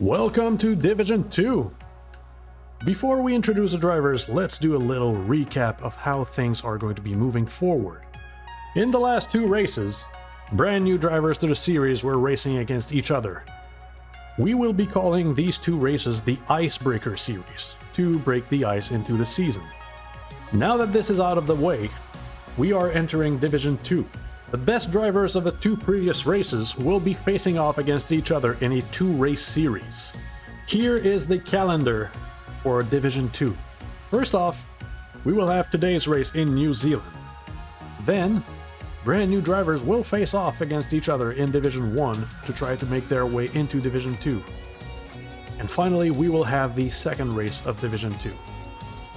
Welcome to Division 2! Before we introduce the drivers, let's do a little recap of how things are going to be moving forward. In the last two races, brand new drivers to the series were racing against each other. We will be calling these two races the Icebreaker Series, to break the ice into the season. Now that this is out of the way, we are entering Division 2. The best drivers of the two previous races will be facing off against each other in a two-race series. Here is the calendar for Division 2. First off, we will have today's race in New Zealand. Then, brand new drivers will face off against each other in Division 1 to try to make their way into Division 2. And finally, we will have the second race of Division 2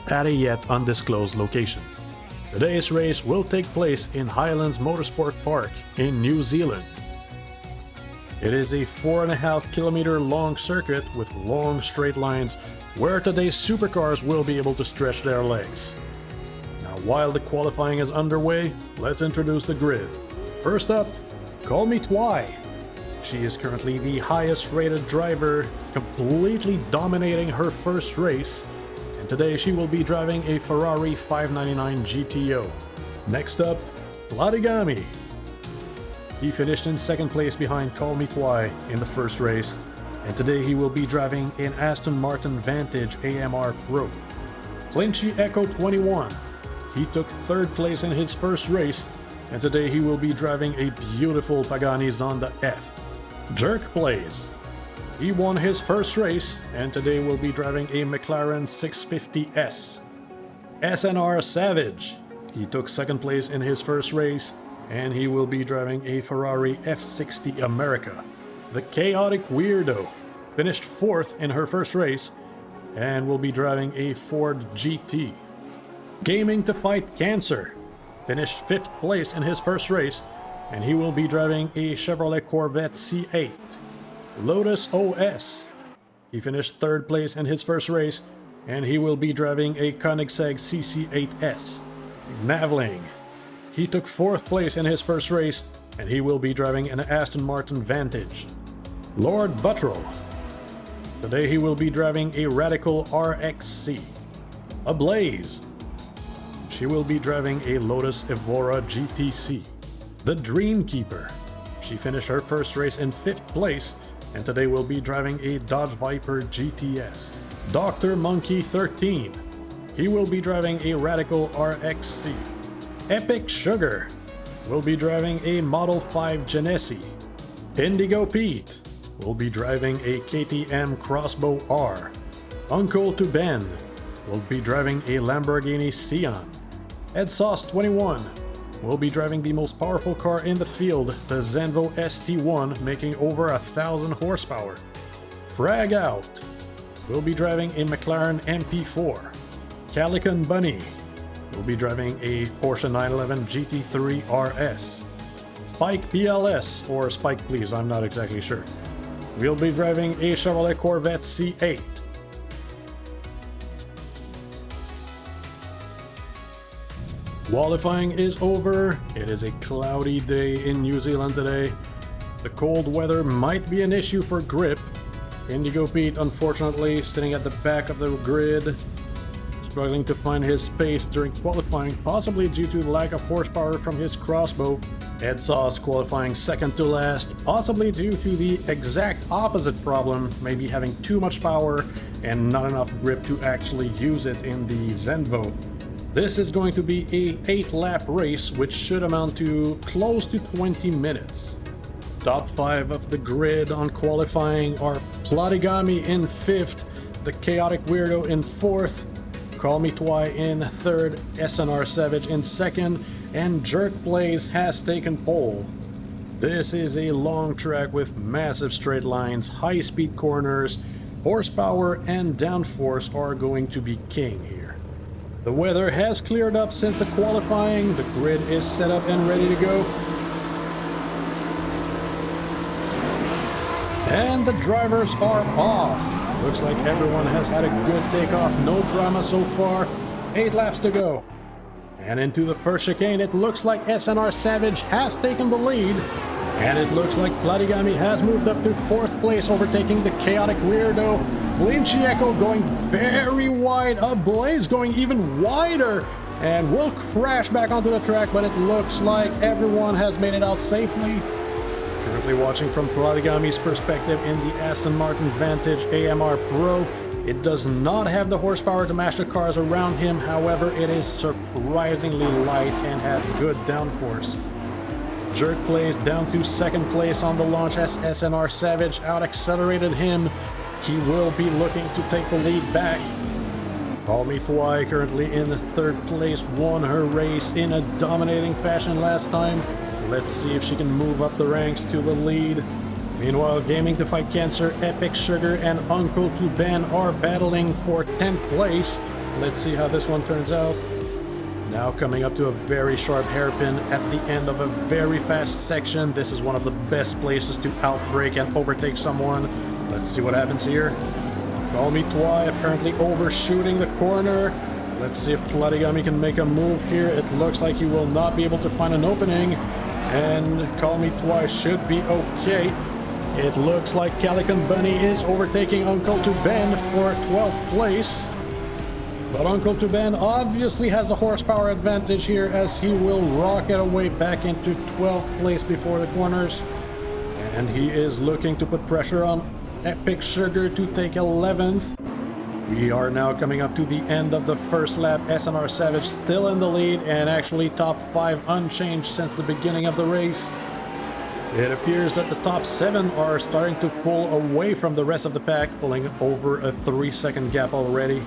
at a yet undisclosed location. Today's race will take place in Highlands Motorsport Park in New Zealand. It is a 4.5 kilometer long circuit with long straight lines where today's supercars will be able to stretch their legs. Now, while the qualifying is underway, let's introduce the grid. First up, Call Me Twy. She is currently the highest rated driver, completely dominating her first race. Today she will be driving a Ferrari 599 GTO. Next up, Vladimir. He finished in second place behind Call Me Twy in the first race, and today he will be driving an Aston Martin Vantage AMR Pro. Clinchy Echo 21. He took third place in his first race, and today he will be driving a beautiful Pagani Zonda F. Jerk Plays. He won his first race, and today will be driving a McLaren 650S. SNR Savage. He took second place in his first race, and he will be driving a Ferrari F60 America. The Chaotic Weirdo finished fourth in her first race, and will be driving a Ford GT. Gaming to Fight Cancer finished fifth place in his first race, and he will be driving a Chevrolet Corvette C8. Lotus OS. He finished third place in his first race, and he will be driving a Koenigsegg CC8S. Navling. He took fourth place in his first race, and he will be driving an Aston Martin Vantage. Lord Buttrell. Today he will be driving a Radical RXC. Ablaze. She will be driving a Lotus Evora GTC. The Dreamkeeper. She finished her first race in fifth place, and today will be driving a Dodge Viper GTS. Dr. Monkey 13. He will be driving a Radical RXC. Epic Sugar will be driving a Model 5 Genesi. Indigo Pete will be driving a KTM X-Bow R. Uncle to Ben will be driving a Lamborghini Sian. Edsauce 21 will be driving the most powerful car in the field, the Zenvo ST1, making over 1,000 horsepower. Frag Out will be driving a McLaren MP4. Calican Bunny will be driving a Porsche 911 GT3 RS. Spike PLS, or Spike Please, I'm not exactly sure, will be driving a Chevrolet Corvette C8. Qualifying is over. It is a cloudy day in New Zealand today. The cold weather might be an issue for grip. Indigo Pete, unfortunately, sitting at the back of the grid, struggling to find his space during qualifying, possibly due to the lack of horsepower from his crossbow. Ed Sauce qualifying second to last, possibly due to the exact opposite problem, maybe having too much power and not enough grip to actually use it in the Zenvo. This is going to be a 8-lap race, which should amount to close to 20 minutes. Top 5 of the grid on qualifying are Vladimir in 5th, the Chaotic Weirdo in 4th, Call Me Twy in 3rd, SNR Savage in 2nd, and Jerk Blaze has taken pole. This is a long track with massive straight lines, high-speed corners. Horsepower and downforce are going to be king here. The weather has cleared up since the qualifying. The grid is set up and ready to go. And the drivers are off. Looks like everyone has had a good takeoff. No drama so far. 8 laps to go. And into the first chicane, it looks like SNR Savage has taken the lead. And it looks like Pagani has moved up to 4th place, overtaking the chaotic weirdo. Blincieco going very wide, Blaze going even wider, and will crash back onto the track, but it looks like everyone has made it out safely. Currently watching from Pagami's perspective in the Aston Martin Vantage AMR Pro. It does not have the horsepower to match the cars around him, however, it is surprisingly light and has good downforce. Jerk Plays down to 2nd place on the launch as SNR Savage out-accelerated him. He will be looking to take the lead back. Call Me Twi currently in the 3rd place, won her race in a dominating fashion last time. Let's see if she can move up the ranks to the lead. Meanwhile, Gaming to Fight Cancer, Epic Sugar, and Uncle to Ben are battling for 10th place. Let's see how this one turns out. Now coming up to a very sharp hairpin at the end of a very fast section. This is one of the best places to outbrake and overtake someone. Let's see what happens here. Call Me Twi apparently overshooting the corner. Let's see if Pagani can make a move here. It looks like he will not be able to find an opening. And Call Me Twi should be okay. It looks like Calican Bunny is overtaking Uncle to Ben for 12th place. But Uncle to Ben obviously has a horsepower advantage here as he will rocket away back into 12th place before the corners. And he is looking to put pressure on Epic Sugar to take 11th. We are now coming up to the end of the first lap. SNR Savage still in the lead and actually top 5 unchanged since the beginning of the race. It appears that the top 7 are starting to pull away from the rest of the pack, pulling over a 3-second gap already.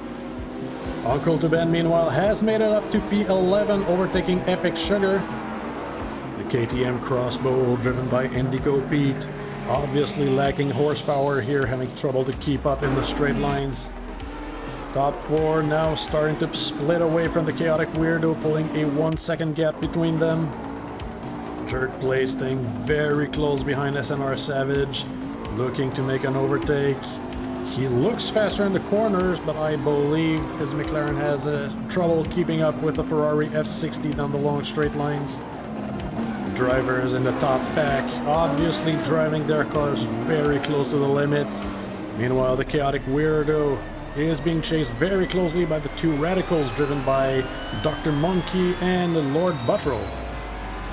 Uncle to Ben, meanwhile, has made it up to P11, overtaking Epic Sugar. The KTM Crossbow, driven by Indigo Pete, obviously lacking horsepower here, having trouble to keep up in the straight lines. Top 4 now starting to split away from the Chaotic Weirdo, pulling a 1-second gap between them. Jerk Play staying very close behind SNR Savage, looking to make an overtake. He looks faster in the corners, but I believe his McLaren has trouble keeping up with the Ferrari F60 down the long straight lines. Drivers in the top pack obviously driving their cars very close to the limit. Meanwhile, the Chaotic Weirdo is being chased very closely by the 2 Radicals driven by Dr. Monkey and Lord Buttrell.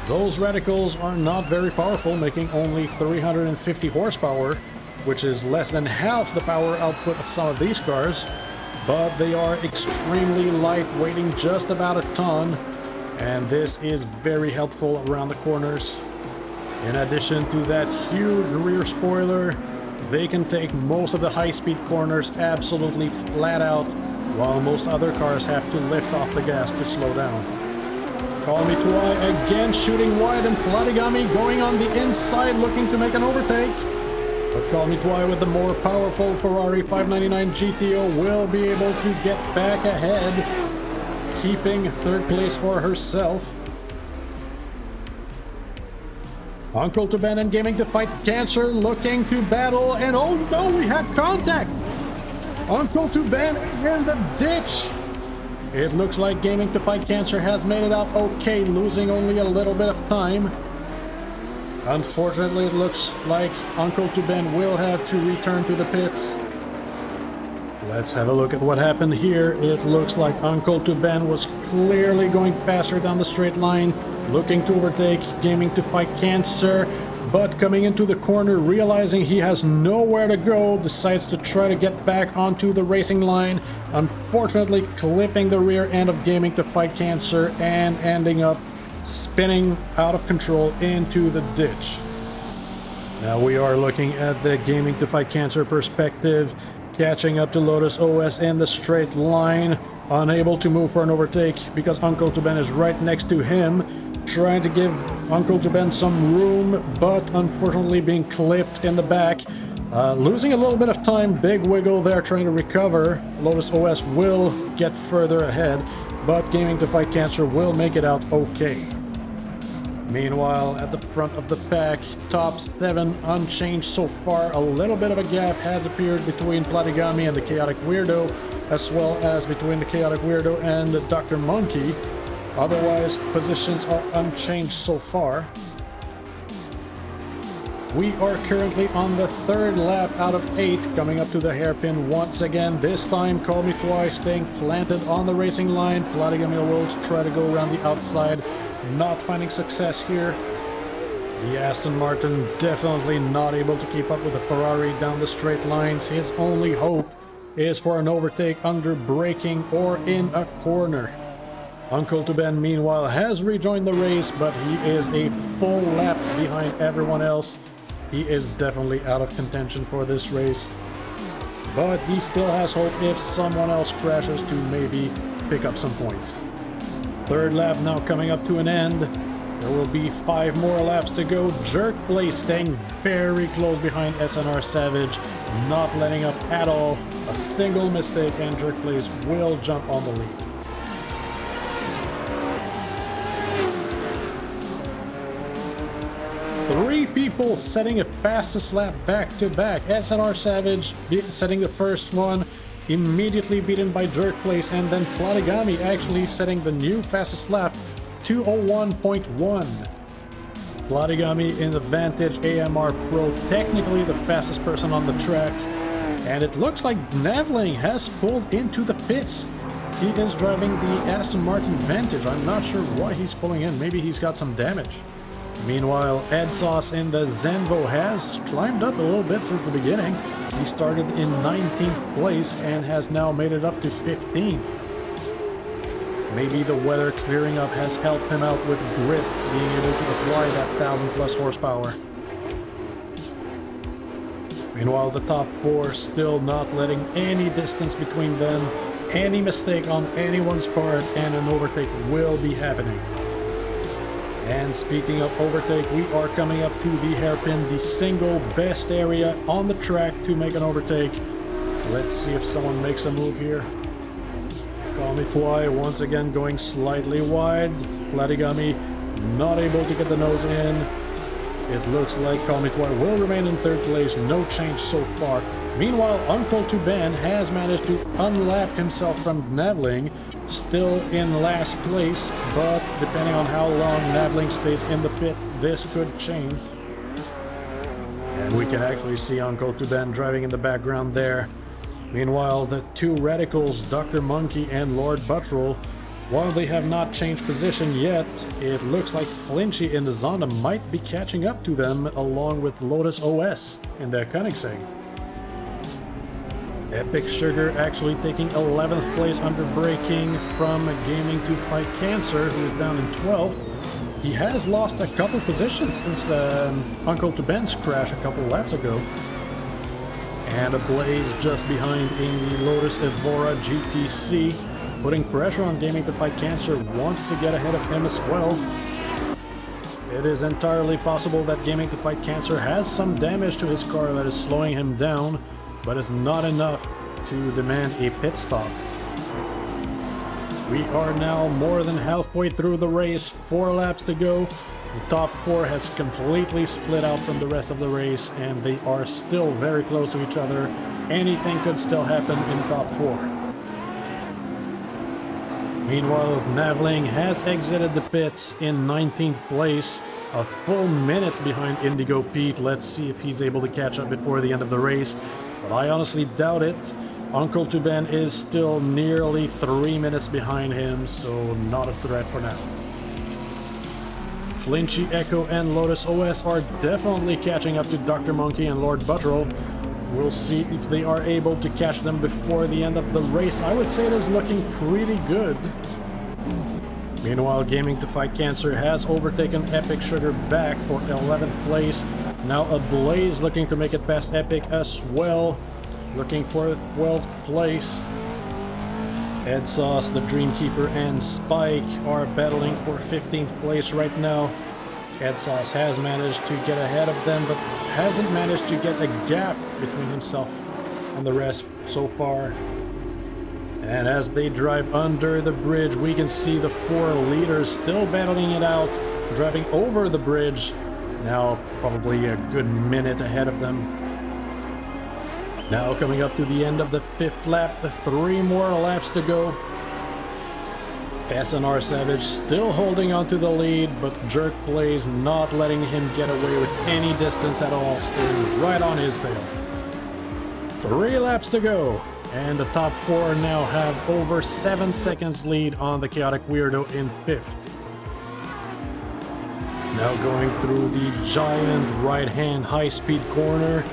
Those Radicals are not very powerful, making only 350 horsepower, which is less than half the power output of some of these cars, but they are extremely light, weighing just about a ton, and this is very helpful around the corners. In addition to that huge rear spoiler, they can take most of the high-speed corners absolutely flat out, while most other cars have to lift off the gas to slow down. Call Me Twi again shooting wide, and Pagani going on the inside looking to make an overtake. But Call Me Twi with the more powerful Ferrari 599 GTO will be able to get back ahead, keeping 3rd place for herself. Uncle to Ben and Gaming to Fight Cancer looking to battle, and oh no, we have contact! Uncle to Ben is in the ditch! It looks like Gaming to Fight Cancer has made it out okay, losing only a little bit of time. Unfortunately, it looks like Uncle to Ben will have to return to the pits. Let's have a look at what happened here. It looks like Uncle to Ben was clearly going faster down the straight line, looking to overtake Gaming to Fight Cancer, but coming into the corner, realizing he has nowhere to go, decides to try to get back onto the racing line, unfortunately clipping the rear end of Gaming to Fight Cancer and ending up spinning out of control into the ditch. Now we are looking at the Gaming to Fight Cancer perspective, catching up to Lotus OS in the straight line, unable to move for an overtake because Uncle to Ben is right next to him, trying to give Uncle to Ben some room, but unfortunately being clipped in the back. Losing a little bit of time, big wiggle there trying to recover. Lotus OS will get further ahead, but Gaming to Fight Cancer will make it out okay. Meanwhile, at the front of the pack, top 7 unchanged so far. A little bit of a gap has appeared between Pagani and the Chaotic Weirdo, as well as between the Chaotic Weirdo and Dr. Monkey. Otherwise, positions are unchanged so far. We are currently on the 3rd lap out of 8, coming up to the hairpin once again. This time, Call Me Twice, staying planted on the racing line. Pagani will try to go around the outside, not finding success here. The Aston Martin definitely not able to keep up with the Ferrari down the straight lines. His only hope is for an overtake under braking or in a corner. Uncle to Ben, meanwhile, has rejoined the race, but he is a full lap behind everyone else. He is definitely out of contention for this race, but he still has hope if someone else crashes to maybe pick up some points. 3rd lap now coming up to an end. There will be 5 more laps to go. Jerk Place staying very close behind SNR Savage, not letting up at all. A single mistake and Jerk Place will jump on the lead. Three people setting a fastest lap back to back. SNR Savage setting the first one, immediately beaten by Jerk Place, and then Pagani actually setting the new fastest lap, 2:01.1. Pagani in the Vantage AMR Pro, technically the fastest person on the track, and it looks like Nevling has pulled into the pits. He is driving the Aston Martin Vantage. I'm not sure why he's pulling in. Maybe he's got some damage. Meanwhile, Ed Sauce in the Zenvo has climbed up a little bit since the beginning. He started in 19th place and has now made it up to 15th. Maybe the weather clearing up has helped him out with grip, being able to apply that 1,000+ horsepower. Meanwhile, the top 4 still not letting any distance between them. Any mistake on anyone's part and an overtake will be happening. And speaking of overtake, we are coming up to the hairpin, the single best area on the track to make an overtake. Let's see if someone makes a move here. Call Me Twice once again going slightly wide. Pagani not able to get the nose in. It looks like Call Me Twice will remain in 3rd place, no change so far. Meanwhile, Uncle to Ben has managed to unlap himself from Nevling, still in last place, but depending on how long Nevling stays in the pit, this could change. And we can actually see Uncle to Ben driving in the background there. Meanwhile, the 2 radicals, Dr. Monkey and Lord Buttrell, while they have not changed position yet, it looks like Flinchy in the Zonda might be catching up to them, along with Lotus OS in the Koenigsegg. Epic Sugar actually taking 11th place under braking from Gaming to Fight Cancer, who is down in 12th. He has lost a couple positions since Uncle to Ben's crash a couple laps ago. And a Blaze just behind in the Lotus Evora GTC, putting pressure on Gaming to Fight Cancer, wants to get ahead of him as well. It is entirely possible that Gaming to Fight Cancer has some damage to his car that is slowing him down, but it's not enough to demand a pit stop. We are now more than halfway through the race, 4 laps to go. The top 4 has completely split out from the rest of the race, and they are still very close to each other. Anything could still happen in top 4. Meanwhile, Nevling has exited the pits in 19th place, a full minute behind Indigo Pete. Let's see if he's able to catch up before the end of the race, but I honestly doubt it. Uncle to Ben is still nearly 3 minutes behind him, so not a threat for now. Flinchy, Echo, and Lotus OS are definitely catching up to Dr. Monkey and Lord Buttrell. We'll see if they are able to catch them before the end of the race. I would say it is looking pretty good. Meanwhile, Gaming to Fight Cancer has overtaken Epic Sugar back for 11th place. Now a Blaze looking to make it past Epic as well, looking for 12th place. Ed Sauce, the Dreamkeeper, and Spike are battling for 15th place right now. Ed Sauce has managed to get ahead of them, but hasn't managed to get a gap between himself and the rest so far. And as they drive under the bridge, we can see the 4 leaders still battling it out, driving over the bridge. Now probably a good minute ahead of them. Now coming up to the end of the 5th lap, 3 more laps to go. SNR Savage still holding on to the lead, but Jerk Plays not letting him get away with any distance at all, still right on his tail. 3 laps to go, and the top 4 now have over 7 seconds lead on the Chaotic Weirdo in 5th. Now going through the giant right-hand high-speed corner.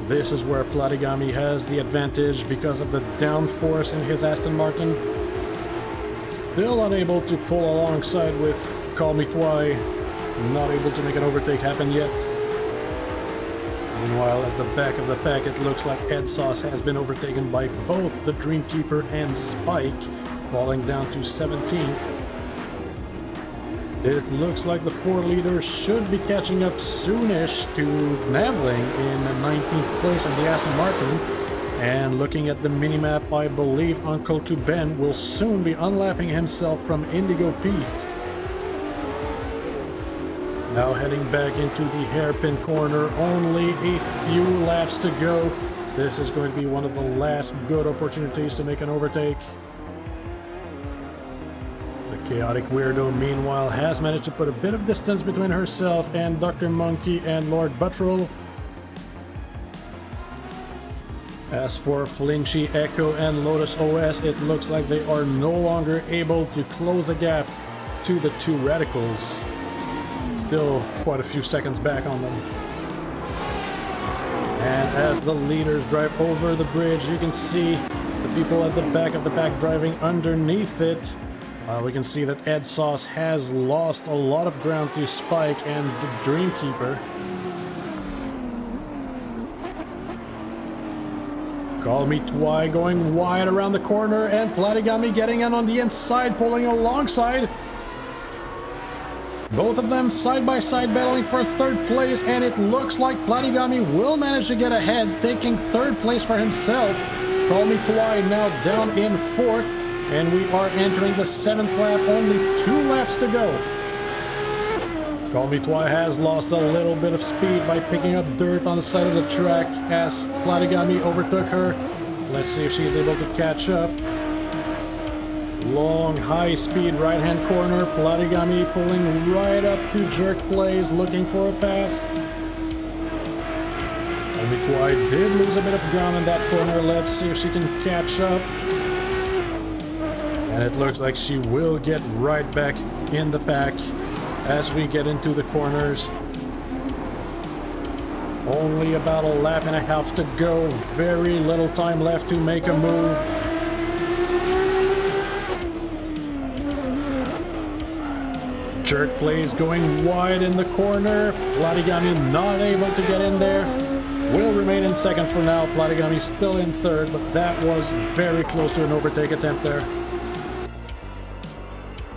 This is where Platigami has the advantage because of the downforce in his Aston Martin. Still unable to pull alongside with Call Me Twy. Not able to make an overtake happen yet. Meanwhile, at the back of the pack, it looks like Ed Sauce has been overtaken by both the Dreamkeeper and Spike, falling down to 17th. It looks like the 4 leaders should be catching up soonish to Navling in 19th place in the Aston Martin. And looking at the minimap, I believe Uncle to Ben will soon be unlapping himself from Indigo Pete. Now heading back into the hairpin corner, only a few laps to go. This is going to be one of the last good opportunities to make an overtake. The Chaotic Weirdo, meanwhile, has managed to put a bit of distance between herself and Dr. Monkey and Lord Buttrell. As for Flinchy, Echo, and Lotus OS, it looks like they are no longer able to close the gap to the 2 Radicals. Still quite a few seconds back on them. And as the leaders drive over the bridge, you can see the people at the back of the pack driving underneath it. We can see that Ed Sauce has lost a lot of ground to Spike and the Dreamkeeper. Call Me Twy going wide around the corner, and Platigami getting in on the inside, pulling alongside. Both of them side by side battling for 3rd place, and it looks like Platigami will manage to get ahead, taking 3rd place for himself. Call Me Twy now down in 4th, and we are entering the 7th lap, only 2 laps to go. Call Me Twy has lost a little bit of speed by picking up dirt on the side of the track as Platigami overtook her. Let's see if she's able to catch up. Long, high-speed right-hand corner. Platigami pulling right up to Jerk Plays, looking for a pass. Call Me Twy did lose a bit of ground in that corner. Let's see if she can catch up. And it looks like she will get right back in the pack as we get into the corners. Only about a lap and a half to go. Very little time left to make a move. Jerk Plays going wide in the corner. Platigami not able to get in there. Will remain in 2nd for now. Platigami still in 3rd, but that was very close to an overtake attempt there.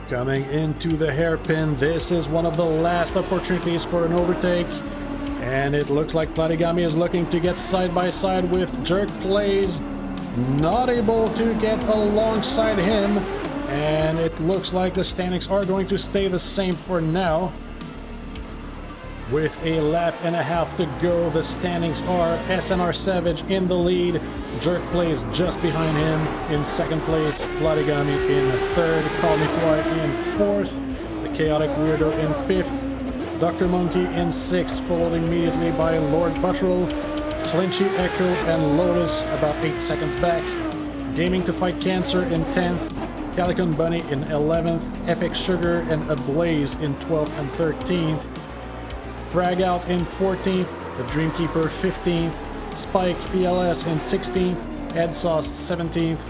Coming into the hairpin, this is one of the last opportunities for an overtake. And it looks like Platigami is looking to get side by side with Jerk Plays. Not able to get alongside him. And it looks like the standings are going to stay the same for now. With a lap and a half to go, the standings are SNR Savage in the lead. Jerk Plays just behind him in 2nd place. Platigami in 3rd. Call Me Twy in 4th. The Chaotic Weirdo in 5th. Dr. Monkey in 6th, followed immediately by Lord Buttrell. Flinchy, Echo, and Lotus about 8 seconds back. Gaming to Fight Cancer in 10th. Calico Bunny in 11th. Epic Sugar and Ablaze in 12th and 13th. Brag Out in 14th. The Dreamkeeper 15th. Spike PLS in 16th. Ed Sauce 17th.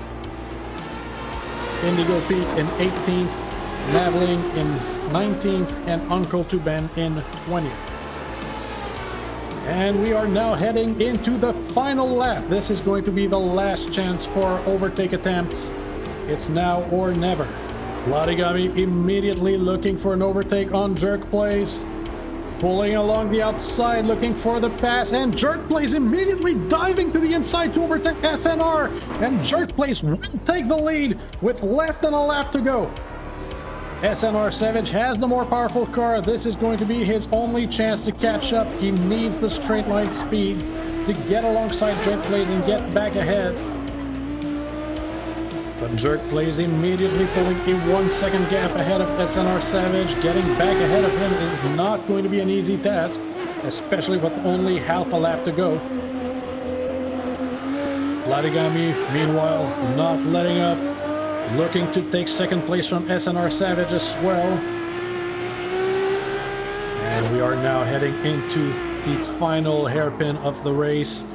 Indigo Pete in 18th. Navling in 19th. And Uncle to Ben in 20th. And we are now heading into the final lap. This is going to be the last chance for overtake attempts. It's now or never. Platigami immediately looking for an overtake on Jerk Plays. Pulling along the outside, looking for the pass, and Jerk Plays immediately diving to the inside to overtake SNR. And Jerk Plays will take the lead with less than a lap to go. SNR Savage has the more powerful car. This is going to be his only chance to catch up. He needs the straight line speed to get alongside Jerk Plays and get back ahead. But Jerk Plays immediately pulling a 1 second gap ahead of SNR Savage. Getting back ahead of him is not going to be an easy task, especially with only half a lap to go. Platigami, meanwhile, not letting up, looking to take second place from SNR Savage as well. And we are now heading into the final hairpin of the race.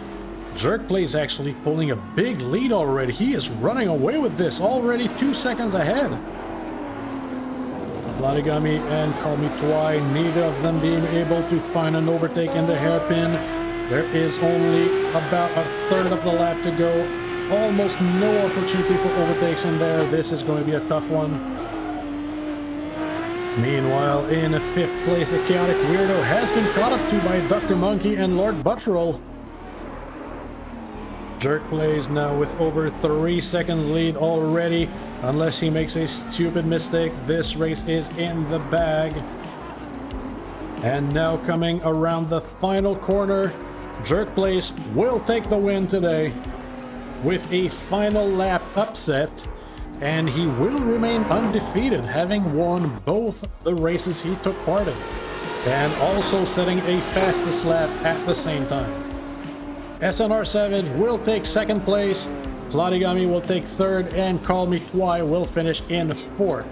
Jerk Plays actually pulling a big lead already. He is running away with this, already 2 seconds ahead. Platigami and Call Me Twi, neither of them being able to find an overtake in the hairpin. There is only about a third of the lap to go. Almost no opportunity for overtakes in there. This is going to be a tough one. Meanwhile, in 5th place, the Chaotic Weirdo has been caught up to by Dr. Monkey and Lord Buttrell. Jerk Plays now with over 3 second lead already. Unless he makes a stupid mistake, this race is in the bag. And now coming around the final corner, Jerk Plays will take the win today with a final lap upset, and he will remain undefeated, having won both the races he took part in, and also setting a fastest lap at the same time. SNR Savage will take second place, Platigami will take third, and Call Me Twi will finish in 4th.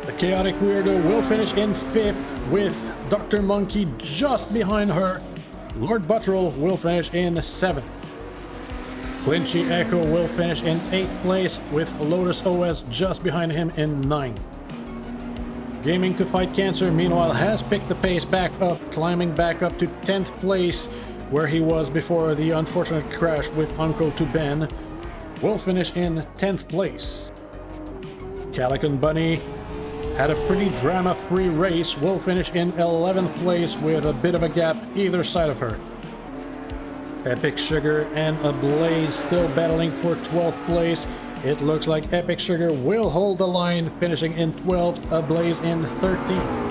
The Chaotic Weirdo will finish in 5th with Dr. Monkey just behind her. Lord Buttrell will finish in 7th. Clinchy Echo will finish in 8th place with Lotus OS just behind him in 9th. Gaming to Fight Cancer, meanwhile, has picked the pace back up, climbing back up to 10th place, where he was before the unfortunate crash with Uncle to Ben. Will finish in 10th place. Calican Bunny had a pretty drama-free race, will finish in 11th place with a bit of a gap either side of her. Epic Sugar and Ablaze still battling for 12th place. It looks like Epic Sugar will hold the line, finishing in 12th, Ablaze in 13th.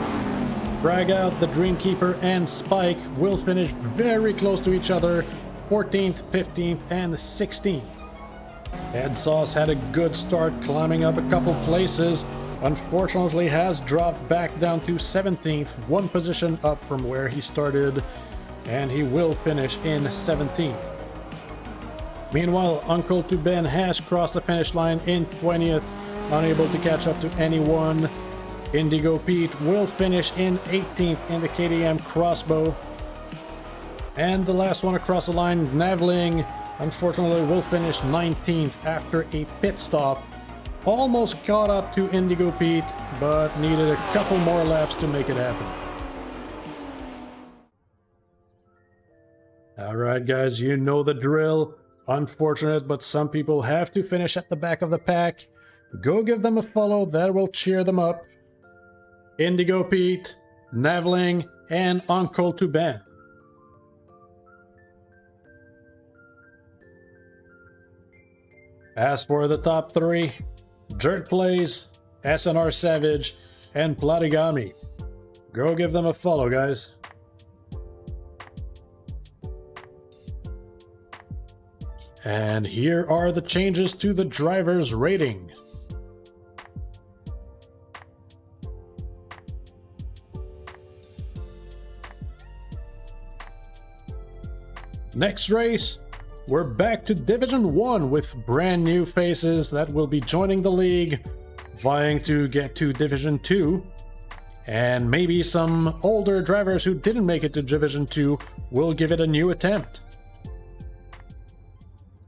Brag Out, the Dreamkeeper, and Spike will finish very close to each other, 14th, 15th, and 16th. Ed Sauce had a good start, climbing up a couple places. Unfortunately has dropped back down to 17th, one position up from where he started, and he will finish in 17th. Meanwhile, Uncle to Ben has crossed the finish line in 20th, unable to catch up to anyone. Indigo Pete will finish in 18th in the KTM Crossbow. And the last one across the line, Navling, unfortunately will finish 19th after a pit stop. Almost caught up to Indigo Pete, but needed a couple more laps to make it happen. Alright guys, you know the drill. Unfortunate, but some people have to finish at the back of the pack. Go give them a follow, that will cheer them up. Indigo Pete, Navling, and Uncle to Ben. As for the top 3, Jerk Plays, SNR Savage, and Platigami. Go give them a follow, guys. And here are the changes to the driver's rating. Next race, we're back to Division 1 with brand new faces that will be joining the league, vying to get to Division 2. And maybe some older drivers who didn't make it to Division 2 will give it a new attempt.